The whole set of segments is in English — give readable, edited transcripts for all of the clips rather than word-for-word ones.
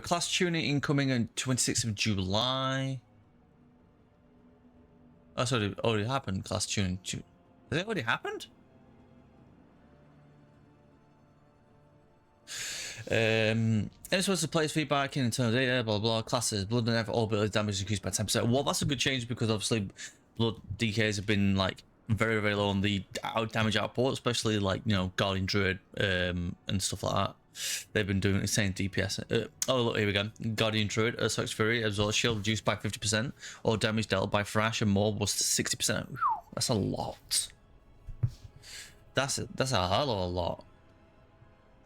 Class tuning incoming on 26th of July. Oh, sorry, it already happened. Class tuning. Has it already happened? It's supposed to place feedback in terms of data, blah blah. Classes, blood and all ability damage increased by 10%. Well, that's a good change because obviously blood DKs have been like very low on the damage output, especially like, you know, Guardian Druid and stuff like that. They've been doing insane DPS. Oh look, here we go. Guardian Druid, Sox Fury, absorbs shield reduced by 50%, or damage dealt by Thrash and more was 60%. That's a lot. That's a hell of a lot.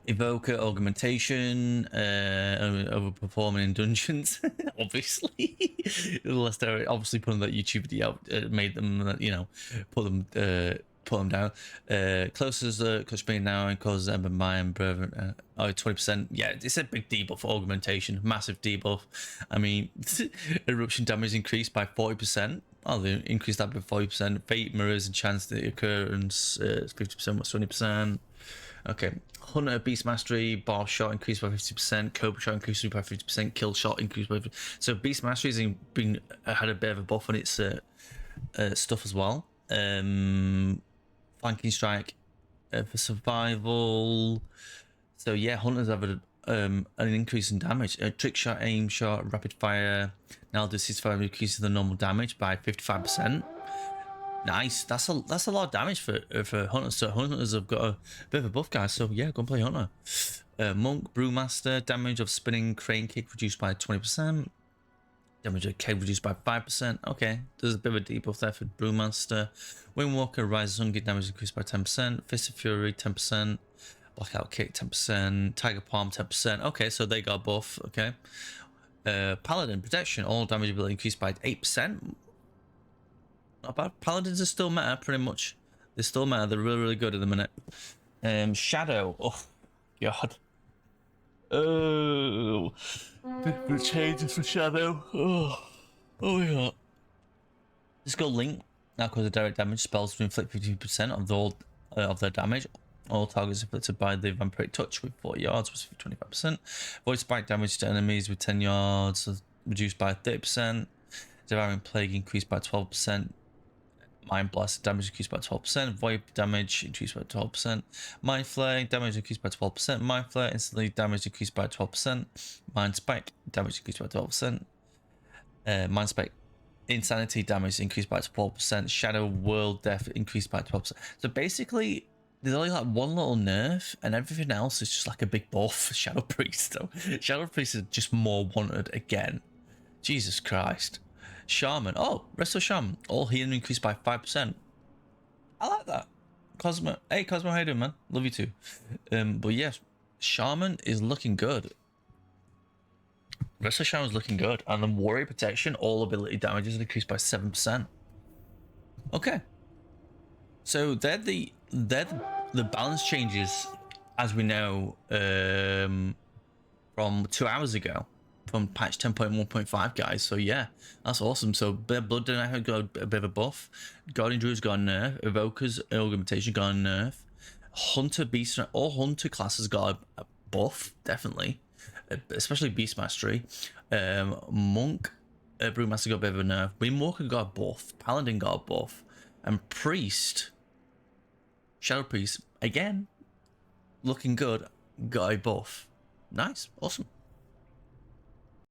Evoker augmentation, overperforming in dungeons, obviously. Unless they're obviously putting that YouTube video out, made them, you know, put them down. Closest clutch speed now and causes Ember Mind, 20%. Yeah, it's a big debuff for augmentation, massive debuff. I mean, eruption damage increased by 40%. Oh, they increased that by 40%. Fate mirrors and chance the occurrence 50% was 20%. Okay, Hunter Beast Mastery, bar shot increased by 50%, Cobra shot increased by 50%, kill shot increased by 50%. So Beast Mastery has had a bit of a buff on its stuff as well. Flanking strike for survival. So yeah, Hunters have an increase in damage. Trick shot, aim shot, rapid fire. Now the ceasefire increases the normal damage by 55%. Nice. That's a lot of damage for Hunters. So Hunters have got a bit of a buff, guys. So yeah, go and play Hunter. Monk, Brewmaster, damage of spinning crane kick reduced by 20%. Damage of keg reduced by 5%. Okay, there's a bit of a debuff there for Brewmaster. Windwalker, Rise Hunger, damage increased by 10%. Fist of Fury, 10%. Blackout Kick, 10%. Tiger Palm, 10%. Okay, so they got a buff. Okay. Paladin, Protection, all damage ability increased by 8%. Not bad. Paladins are still meta, pretty much. They still meta. They're really good at the minute. Shadow. Oh, God. Oh. Different changes for Shadow. Oh, yeah. Let's go Link. Now causes direct damage. Spells to inflict 50% of their damage. All targets inflicted by the vampiric touch with 40 yards was 25%. Void spike damage to enemies with 10 yards reduced by 30%. Devouring Plague increased by 12%. Mind Blast damage increased by 12%. Void damage increased by 12%. Mind Flare damage increased by 12%. Mind Flare instantly damage increased by 12%. Mind Spike damage increased by 12%. Mind Spike Insanity damage increased by 12%. Shadow World Death increased by 12%. So basically, there's only like one little nerf, and everything else is just like a big buff for Shadow Priest. So Shadow Priest is just more wanted again. Jesus Christ. Shaman. Oh, Resto Shaman. All healing increased by 5%. I like that. Cosmo. Hey, Cosmo, how you doing, man? Love you too. But yes, Shaman is looking good. Resto Shaman's looking good. And then Warrior Protection, all ability damages increased by 7%. Okay. So they're the balance changes, as we know, from 2 hours ago. From patch 10.1.5, guys. So yeah, that's awesome. So Blood Denial got a bit of a buff. Guardian Druid's got a nerf. Evoker's augmentation got a nerf. Hunter, Beast, all Hunter classes got a buff, definitely. Especially Beast Mastery. Monk, Brewmaster got a bit of a nerf. Windwalker got a buff. Paladin got a buff. And Priest, Shadow Priest, again, looking good, got a buff. Nice, awesome.